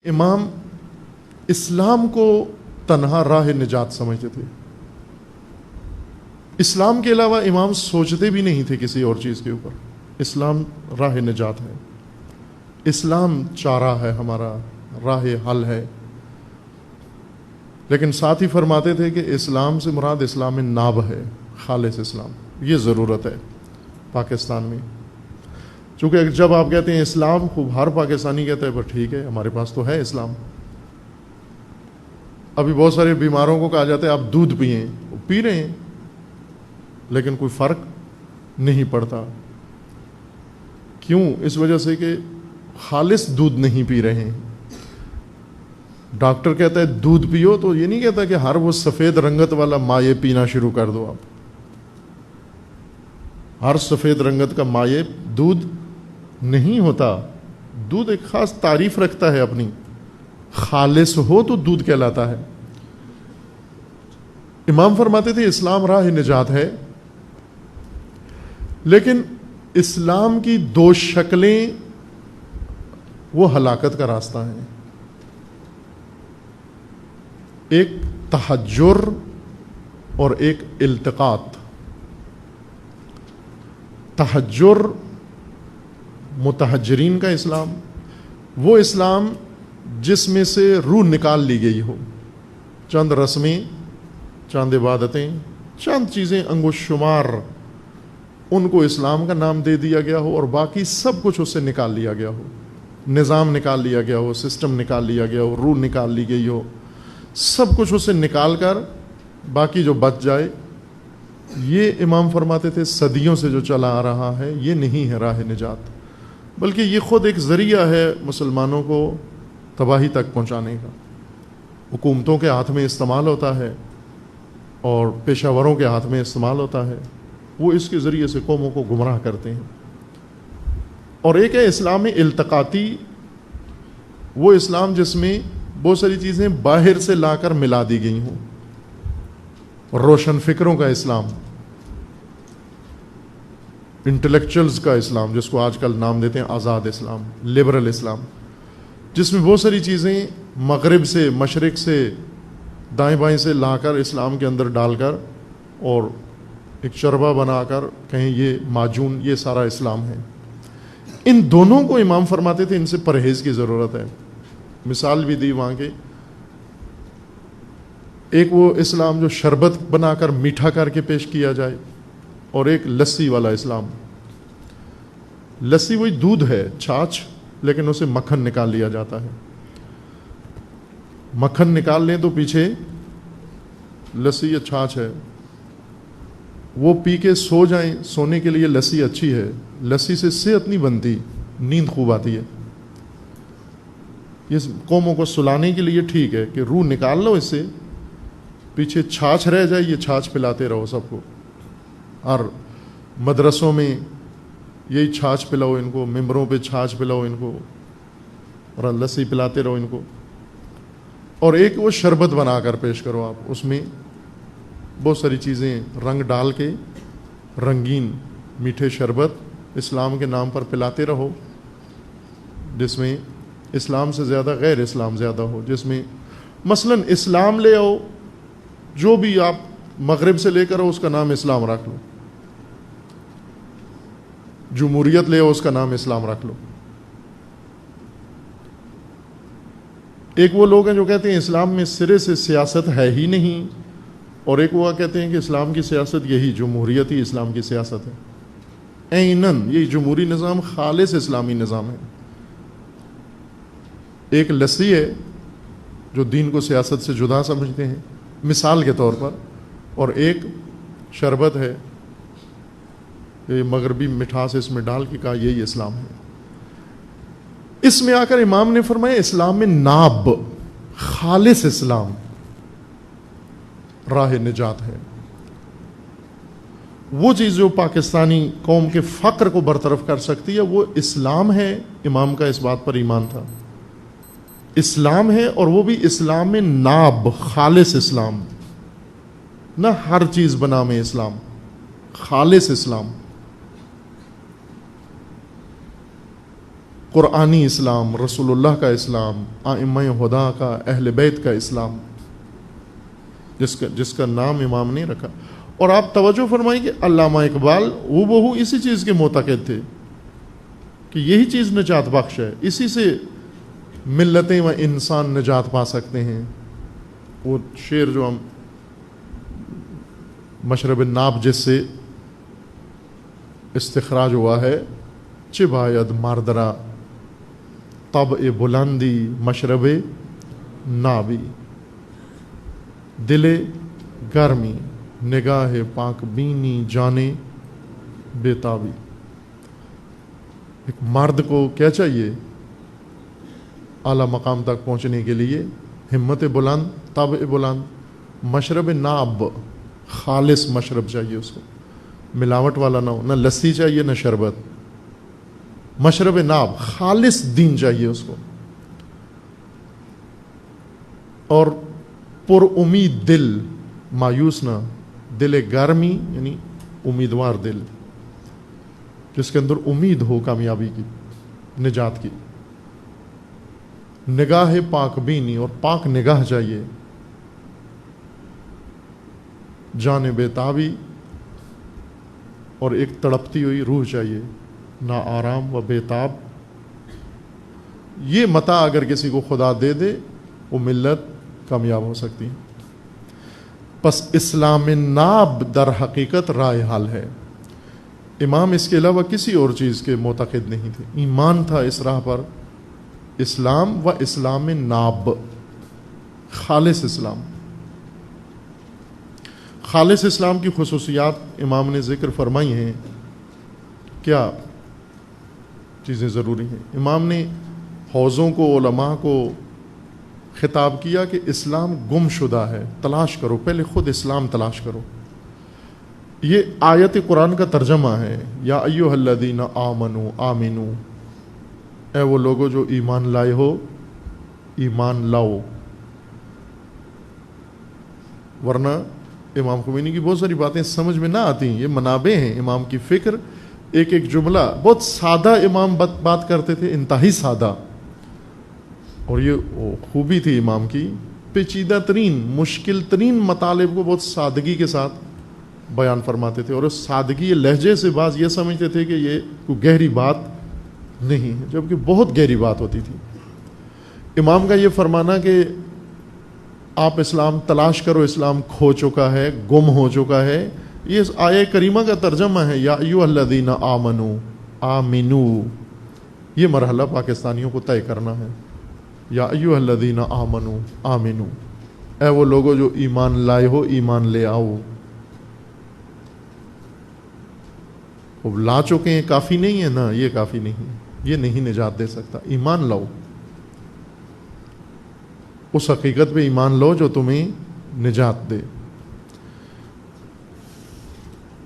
امام اسلام کو تنہا راہ نجات سمجھتے تھے. اسلام کے علاوہ امام سوچتے بھی نہیں تھے کسی اور چیز کے اوپر. اسلام راہ نجات ہے، اسلام چارہ ہے، ہمارا راہ حل ہے. لیکن ساتھ ہی فرماتے تھے کہ اسلام سے مراد اسلام ناب ہے، خالص اسلام. یہ ضرورت ہے پاکستان میں، چونکہ جب آپ کہتے ہیں اسلام، خوب ہر پاکستانی کہتا ہے پر ٹھیک ہے ہمارے پاس تو ہے اسلام. ابھی بہت سارے بیماروں کو کہا جاتا ہے آپ دودھ پئیں، وہ پی رہے ہیں لیکن کوئی فرق نہیں پڑتا. کیوں؟ اس وجہ سے کہ خالص دودھ نہیں پی رہے ہیں. ڈاکٹر کہتا ہے دودھ پیو تو یہ نہیں کہتا کہ ہر وہ سفید رنگت والا مائع پینا شروع کر دو. آپ ہر سفید رنگت کا مائع دودھ نہیں ہوتا. دودھ ایک خاص تعریف رکھتا ہے اپنی، خالص ہو تو دودھ کہلاتا ہے. امام فرماتے تھے اسلام راہ نجات ہے، لیکن اسلام کی دو شکلیں وہ ہلاکت کا راستہ ہیں. ایک تحجر اور ایک التقاط. تحجر متحجرین کا اسلام، وہ اسلام جس میں سے روح نکال لی گئی ہو. چند رسمیں، چند عبادتیں، چند چیزیں انگوش شمار، ان کو اسلام کا نام دے دیا گیا ہو اور باقی سب کچھ اس سے نکال لیا گیا ہو. نظام نکال لیا گیا ہو، سسٹم نکال لیا گیا ہو، روح نکال لی گئی ہو. سب کچھ اس سے نکال کر باقی جو بچ جائے، یہ امام فرماتے تھے صدیوں سے جو چلا آ رہا ہے یہ نہیں ہے راہ نجات، بلکہ یہ خود ایک ذریعہ ہے مسلمانوں کو تباہی تک پہنچانے کا. حکومتوں کے ہاتھ میں استعمال ہوتا ہے اور پیشہ وروں کے ہاتھ میں استعمال ہوتا ہے. وہ اس کے ذریعے سے قوموں کو گمراہ کرتے ہیں. اور ایک ہے اسلام التقاطی، وہ اسلام جس میں بہت ساری چیزیں باہر سے لا کر ملا دی گئی ہوں. روشن فکروں کا اسلام، انٹلیکچوئلز کا اسلام، جس کو آج کل نام دیتے ہیں آزاد اسلام، لبرل اسلام، جس میں بہت ساری چیزیں مغرب سے، مشرق سے، دائیں بائیں سے لا کر اسلام کے اندر ڈال کر اور ایک چربہ بنا کر کہیں یہ معجون، یہ سارا اسلام ہے. ان دونوں کو امام فرماتے تھے ان سے پرہیز کی ضرورت ہے. مثال بھی دی وہاں کے، ایک وہ اسلام جو شربت بنا کر میٹھا کر کے پیش کیا جائے، اور ایک لسی والا اسلام. لسی وہی دودھ ہے، چھاچھ، لیکن اسے مکھن نکال لیا جاتا ہے. مکھن نکال لیں تو پیچھے لسی یا چھاچھ ہے. وہ پی کے سو جائیں، سونے کے لیے لسی اچھی ہے. لسی سے صحت نہیں بنتی، نیند خوب آتی ہے. یہ قوموں کو سلانے کے لیے ٹھیک ہے کہ روح نکال لو اس سے، پیچھے چھاچھ رہ جائے، یہ چھاچھ پلاتے رہو سب کو. اور مدرسوں میں یہی چھاچھ پلاؤ ان کو، ممبروں پہ چھاچھ پلاؤ ان کو، اور لسی پلاتے رہو ان کو. اور ایک وہ شربت بنا کر پیش کرو آپ، اس میں بہت ساری چیزیں رنگ ڈال کے رنگین میٹھے شربت اسلام کے نام پر پلاتے رہو، جس میں اسلام سے زیادہ غیر اسلام زیادہ ہو. جس میں مثلا اسلام لے آؤ، جو بھی آپ مغرب سے لے کر آؤ اس کا نام اسلام رکھ لو. جمہوریت لے آؤ اس کا نام اسلام رکھ لو. ایک وہ لوگ ہیں جو کہتے ہیں اسلام میں سرے سے سیاست ہے ہی نہیں، اور ایک وہ کہتے ہیں کہ اسلام کی سیاست یہی جمہوریت ہی اسلام کی سیاست ہے. عیناً یہی جمہوری نظام خالص اسلامی نظام ہے. ایک لسی ہے جو دین کو سیاست سے جدا سمجھتے ہیں مثال کے طور پر، اور ایک شربت ہے، یہ مغربی مٹھاس اس میں ڈال کے کہا یہی اسلام ہے. اس میں آ کر امام نے فرمایا اسلام میں ناب، خالص اسلام راہ نجات ہے. وہ چیز جو پاکستانی قوم کے فقر کو برطرف کر سکتی ہے وہ اسلام ہے. امام کا اس بات پر ایمان تھا، اسلام ہے، اور وہ بھی اسلام میں ناب، خالص اسلام، نہ ہر چیز بنا میں اسلام، خالص اسلام. قرآنی اسلام، رسول اللہ کا اسلام، ائمہ ہدا کا، اہل بیت کا اسلام، جس کا نام امام نے رکھا. اور آپ توجہ فرمائیں کہ علامہ اقبال وہ بہو اسی چیز کے معتقد تھے کہ یہی چیز نجات بخش ہے، اسی سے ملتیں و انسان نجات پا سکتے ہیں. وہ شعر جو ہم مشرب ناب جس سے استخراج ہوا ہے، چه باید مرد را طبع بلندی مشرب نابی، دل گرمی نگاہ پاک بینی جانے بیتابی. ایک مرد کو کیا چاہیے اعلیٰ مقام تک پہنچنے کے لیے؟ ہمت بلند، طبع بلند، مشرب ناب، خالص مشرب چاہیے اس کو، ملاوٹ والا نہ ہو، نہ لسی چاہیے نہ شربت. مشرب ناب، خالص دین چاہیے اس کو. اور پر امید دل، مایوس نہ، دل گرمی یعنی امیدوار دل، جس کے اندر امید ہو کامیابی کی، نجات کی. نگاہ پاک بینی، اور پاک نگاہ چاہیے. جان بیتابی، اور ایک تڑپتی ہوئی روح چاہیے، نا آرام و بیتاب. یہ متاع اگر کسی کو خدا دے دے وہ ملت کامیاب ہو سکتی ہے. پس اسلام ناب در حقیقت رائے حل ہے. امام اس کے علاوہ کسی اور چیز کے معتقد نہیں تھے، ایمان تھا اس راہ پر، اسلام و اسلام ناب، خالص اسلام. خالص اسلام کی خصوصیات امام نے ذکر فرمائی ہیں. کیا چیزیں ضروری ہیں؟ امام نے حوضوں کو، علماء کو خطاب کیا کہ اسلام گم شدہ ہے، تلاش کرو، پہلے خود اسلام تلاش کرو. یہ آیت قرآن کا ترجمہ ہے، یا ایھا الذین آمنوا آمنو، اے وہ لوگوں جو ایمان لائے ہو ایمان لاؤ. ورنہ امام خمینی کی بہت ساری باتیں سمجھ میں نہ آتی ہیں. یہ منابع ہیں امام کی فکر. ایک ایک جملہ بہت سادہ امام بات کرتے تھے، انتہائی سادہ. اور یہ خوبی تھی امام کی، پیچیدہ ترین، مشکل ترین مطالب کو بہت سادگی کے ساتھ بیان فرماتے تھے. اور اس سادگی لہجے سے بعض یہ سمجھتے تھے کہ یہ کوئی گہری بات نہیں ہے، جبکہ بہت گہری بات ہوتی تھی. امام کا یہ فرمانا کہ آپ اسلام تلاش کرو، اسلام کھو چکا ہے، گم ہو چکا ہے، یہ آیہ کریمہ کا ترجمہ ہے، یا ایھا الذین آمنو آمنو. یہ مرحلہ پاکستانیوں کو طے کرنا ہے. یا ایھا الذین آمنو آمنو، اے وہ لوگوں جو ایمان لائے ہو ایمان لے آؤ. اب لا چکے ہیں کافی نہیں ہے نا، یہ کافی نہیں، یہ نہیں نجات دے سکتا. ایمان لاؤ، اس حقیقت پہ ایمان لو جو تمہیں نجات دے.